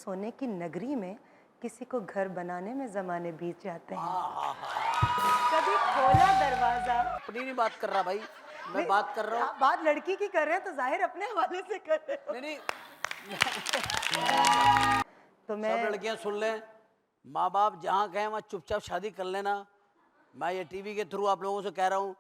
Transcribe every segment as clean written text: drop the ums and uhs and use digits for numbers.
सोने की नगरी में, किसी को घर बनाने में ज़माने बीत जाते हैं। कभी खोला दरवाज़ा। अपनी नहीं बात कर रहा भाई, मैं बात कर रहा हूँ। आप बात लड़की की कर रहे हैं तो ज़ाहिर अपने हवाले से कर रहे हो। नहीं, तो सब मैं लड़कियां सुन लें, माँ बाप जहाँ कहें वहाँ चुपचाप शादी कर लेना। मैं ये टीवी के थ्रू आप लोगों से कह रहा हूँ।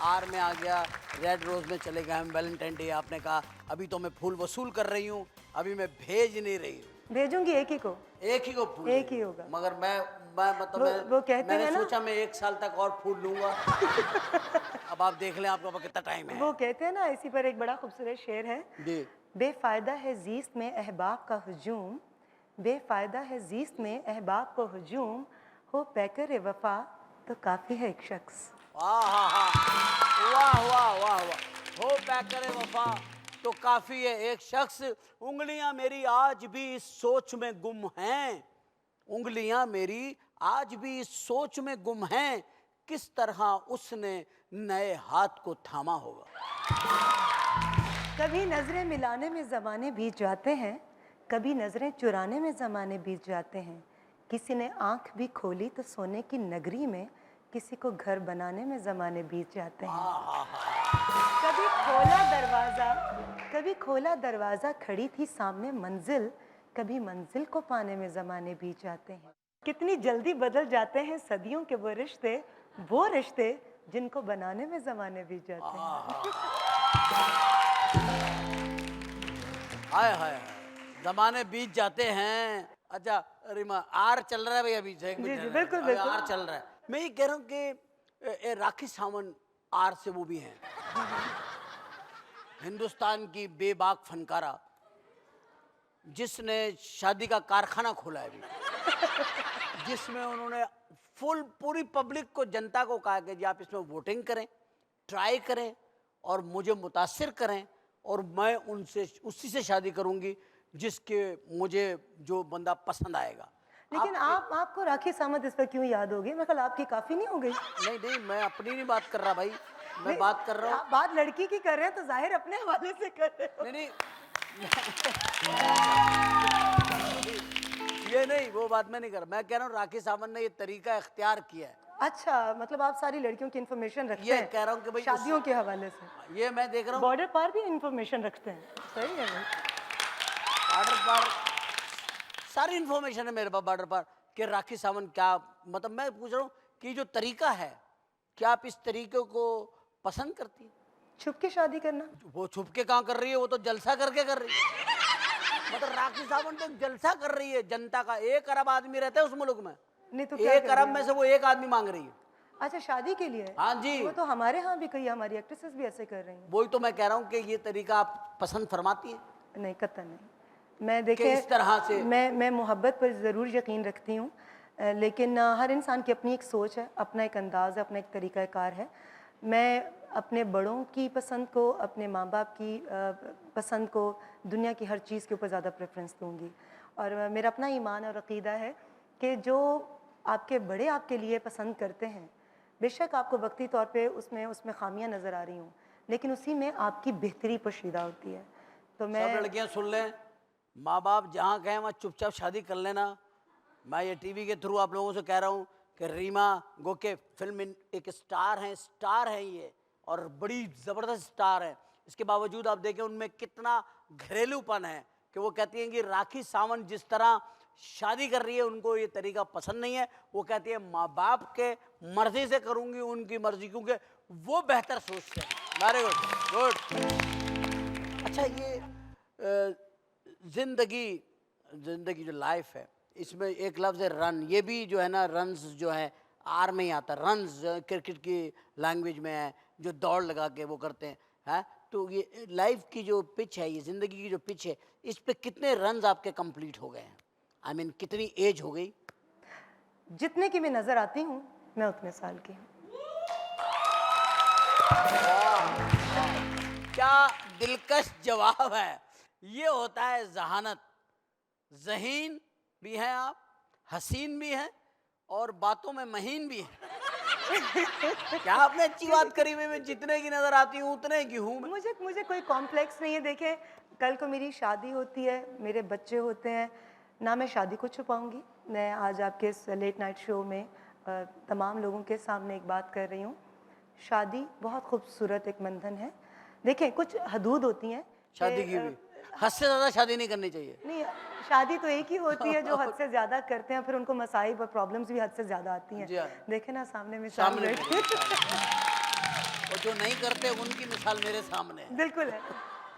आर में आ गया, रेड रोज में चले गए हम, वैलेंटाइन डे आपने कहा, अभी तो मैं फूल वसूल कर रही हूँ, अभी मैं भेज नहीं रही हूँ। भेजूंगी एक ही को। एक ही को फूल, एक ही होगा। मगर मैं मतलब वो कहते मैंने हैं ना, सोचा मैं 1 साल तक और फूल लूंगा। अब आप देख लें आपके पास कितना टाइम है। वो कहते हैं ना, इसी पर एक बड़ा खूबसूरत शेर है। जी। बेफायदा है जीस्त में अहबाब का हुजूम, बेफायदा है जीस्त में अहबाब को हुजूम, हो पैकर वफा तो काफ़ी है एक शख्स। वाह वाह वाह वाह वाह, हो पैकर वफा तो काफी है एक शख्स। उंगलियां मेरी आज भी इस सोच में गुम हैं, उंगलियां मेरी आज भी इस सोच में गुम हैं, किस तरह उसने नए हाथ को थामा होगा। कभी नज़रें मिलाने में ज़माने बीत जाते हैं, कभी नज़रें चुराने में ज़माने बीत जाते हैं, किसी ने आंख भी खोली तो सोने की नगरी में, किसी को घर बनाने में ज़माने बीत जाते हैं। कभी खोला दरवाज़ा, कभी खोला दरवाज़ा, खड़ी थी सामने मंजिल, कभी मंजिल को पाने में ज़माने बीत जाते हैं। कितनी जल्दी बदल जाते हैं सदियों के वो रिश्ते जिनको बनाने में ज़माने बीत जाते हैं। हाय हाय हाय, जमाने बीत जाते हैं। अच्छा रिमा, आर चल रहा है भैया, अभी से एक जी मिनट जी, बिल्कुल अभी बिल्कुल। आर चल रहा है। मैं ये कह रहा हूँ कि राखी सावंत आर से वो भी हैं, हिंदुस्तान की बेबाक फनकारा, जिसने शादी का कारखाना खोला है अभी, जिसमें उन्होंने पूरी पब्लिक को, जनता को कहा कि जी आप इसमें वोटिंग करें, ट्राई करें और मुझे मुतासिर करें, और मैं उसी से शादी करूंगी जिसके मुझे जो बंदा पसंद आएगा। लेकिन आपको राखी सावंत इस पर क्यों याद हो गई? मैं कल आपकी काफ़ी नहीं हो गई? नहीं, मैं अपनी नहीं बात कर रहा भाई, मैं नहीं, बात कर रहा हूँ। आप बात लड़की की कर रहे हैं तो जाहिर अपने हवाले से कर रहे हो। नहीं, ये नहीं, वो बात मैं नहीं कर रहा। मैं कह रहा हूँ राखी सावंत ने ये तरीका इख्तियार किया है। अच्छा, मतलब आप सारी लड़कियों की इन्फॉर्मेशन रखते ये हैं? कह रहा हूँ कि भाई शादियों के हवाले से। ये मैं देख रहा हूँ बॉर्डर पार भी इन्फॉर्मेशन रखते हैं। सही है भाई। बॉर्डर पर सारी इन्फॉर्मेशन है मेरे पास, बॉर्डर पर, कि राखी सावंत क्या, मतलब मैं पूछ रहा हूँ कि जो तरीका है, क्या आप इस तरीके को पसंद करती हैं? छुप के शादी करना? वो छुप के कहाँ कर रही है, वो तो जलसा करके कर रही है। मतलब राखी सावंत तो जलसा कर रही है जनता का। 1 अरब आदमी रहते हैं उस मुल्क में, नहीं तो क्या 1 कर अरब रही में है? से वो 1 आदमी मांग रही है। अच्छा, शादी के लिए? हाँ जी, वो तो हमारे यहाँ भी कई हमारी एक्ट्रेसेस भी ऐसे कर रही हैं। वही तो मैं कह रहा हूँ कि ये तरीका आप पसंद फरमाती हैं नहीं, कतई नहीं। मैं कि इस तरह से? मैं मोहब्बत पर ज़रूर यकीन रखती हूँ, लेकिन हर इंसान की अपनी एक सोच है, अपना एक अंदाज़ है, अपना एक तरीक़ाकार है। मैं अपने बड़ों की पसंद को, अपने माँ बाप की पसंद को, दुनिया की हर चीज़ के ऊपर ज़्यादा प्रेफरेंस दूँगी। और मेरा अपना ईमान और अक़ीदा है कि जो आपके बड़े आपके लिए पसंद करते हैं, बेशक आपको वक्ती तौर पे उसमें ख़ामियाँ नज़र आ रही हों, लेकिन उसी में आपकी बेहतरी पोशीदा होती है। तो मैं सब लड़कियां सुन लें, माँ बाप जहाँ कहें वहाँ चुपचाप शादी कर लेना। मैं ये टीवी के थ्रू आप लोगों से कह रहा हूँ कि रीमा गो के फिल्म एक स्टार हैं ये, और बड़ी ज़बरदस्त स्टार है। इसके बावजूद आप देखें उनमें कितना घरेलूपन है कि वो कहती हैं कि राखी सावंत जिस तरह शादी कर रही है उनको ये तरीका पसंद नहीं है। वो कहती है माँ बाप के मर्जी से करूँगी, उनकी मर्जी, क्योंकि वो बेहतर सोचते हैं। Very good good. अच्छा, ये जिंदगी जो लाइफ है, इसमें एक लफ्ज़ है रन, ये भी जो है ना, रन्स जो है आर में ही आता है। रन्स क्रिकेट की लैंग्वेज में है, जो दौड़ लगा के वो करते हैं। तो ये लाइफ की जो पिच है, ये ज़िंदगी की जो पिच है, इस पे कितने रन्स आपके कंप्लीट हो गए हैं? आई मीन कितनी एज हो गई? जितने की मैं नज़र आती हूँ, मैं उतने साल की हूँ। क्या दिलकश जवाब है। ये होता है जहानत। ज़हीन भी हैं आप, हसीन भी हैं, और बातों में महीन भी हैं। क्या आपने अच्छी बात करी? मैं जितने की नजर आती हूँ उतने की हूँ मैं। मुझे कोई कॉम्प्लेक्स नहीं है। देखें, कल को मेरी शादी होती है, मेरे बच्चे होते हैं, ना मैं शादी को छुपाऊंगी। मैं आज आपके इस लेट नाइट शो में तमाम लोगों के सामने एक बात कर रही हूँ। शादी बहुत खूबसूरत एक बंधन है। देखिए, कुछ हदूद होती हैं शादी कि, की भी हद से ज़्यादा शादी नहीं करनी चाहिए। नहीं, शादी तो एक ही होती है जो हद से ज़्यादा करते हैं, फिर उनको मसाइब और प्रॉब्लम्स भी हद से ज़्यादा आती हैं। जी हाँ। देखे ना सामने मिसाल सामने बैठी। मेरे सामने। और जो नहीं करते उनकी मिसाल मेरे सामने है। बिल्कुल है।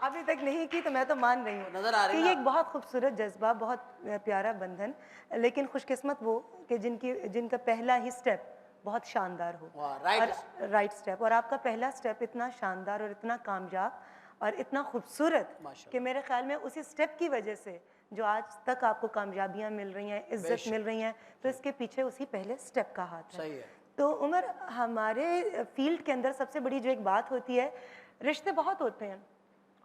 अभी तक नहीं की तो मैं तो मान रही हूँ नजर आ रही कि ना ये एक आपको? बहुत खूबसूरत जज्बा, बहुत प्यारा बंधन, लेकिन खुशकिस्मत वो कि जिनका पहला ही स्टेप बहुत शानदार हो। वाह, और राइट स्टेप, और आपका पहला स्टेप इतना शानदार और इतना कामयाब और इतना खूबसूरत माशाल्लाह। कि मेरे ख्याल में उसी स्टेप की वजह से जो आज तक आपको कामयाबियाँ मिल रही हैं, इज्जत बेशक। मिल रही हैं, तो इसके पीछे उसी पहले स्टेप का हाथ है। सही है। तो उमर, हमारे फील्ड के अंदर सबसे बड़ी जो एक बात होती है, रिश्ते बहुत होते हैं,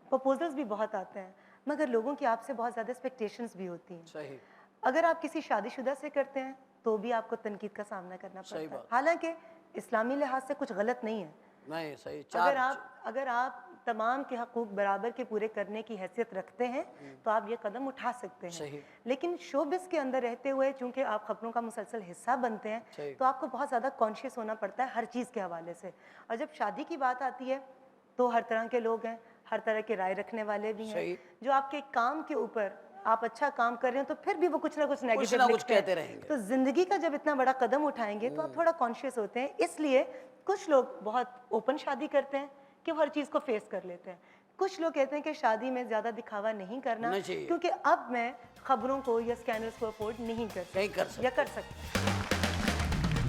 प्रपोजल्स भी बहुत आते हैं, मगर लोगों की आपसे बहुत ज़्यादा एक्सपेक्टेशंस भी होती हैं। सही अगर आप किसी शादीशुदा से करते हैं तो भी आपको तनकीद का सामना करना सही पड़ता है। बात। हालांकि इस्लामी लिहाज से कुछ गलत नहीं है। नहीं, सही। अगर आप तमाम के हकूक बराबर के पूरे करने की हैसियत रखते हैं तो आप ये कदम उठा सकते हैं। सही। लेकिन शोबिस के अंदर रहते हुए चूंकि आप खबरों का मुसलसल हिस्सा बनते हैं, सही। तो आपको बहुत ज़्यादा कॉन्शियस होना पड़ता है हर चीज़ के हवाले से। और जब शादी की बात आती है तो हर तरह के लोग हैं, हर तरह के राय रखने वाले भी हैं, सही। जो आपके काम के ऊपर, आप अच्छा काम कर रहे हैं तो फिर भी वो कुछ ना कुछ नेगेटिव ना कुछ लिखते हैं। कहते रहेंगे। तो जिंदगी का जब इतना बड़ा कदम उठाएंगे तो आप थोड़ा कॉन्शियस होते हैं। इसलिए कुछ लोग बहुत ओपन शादी करते हैं कि वो हर चीज़ को फेस कर लेते हैं। कुछ लोग कहते हैं कि शादी में ज़्यादा दिखावा नहीं करना, नहीं चाहिए। क्योंकि अब मैं खबरों को या स्कैनर्स को अफोर्ड नहीं कर नहीं कर सकती या कर सकती।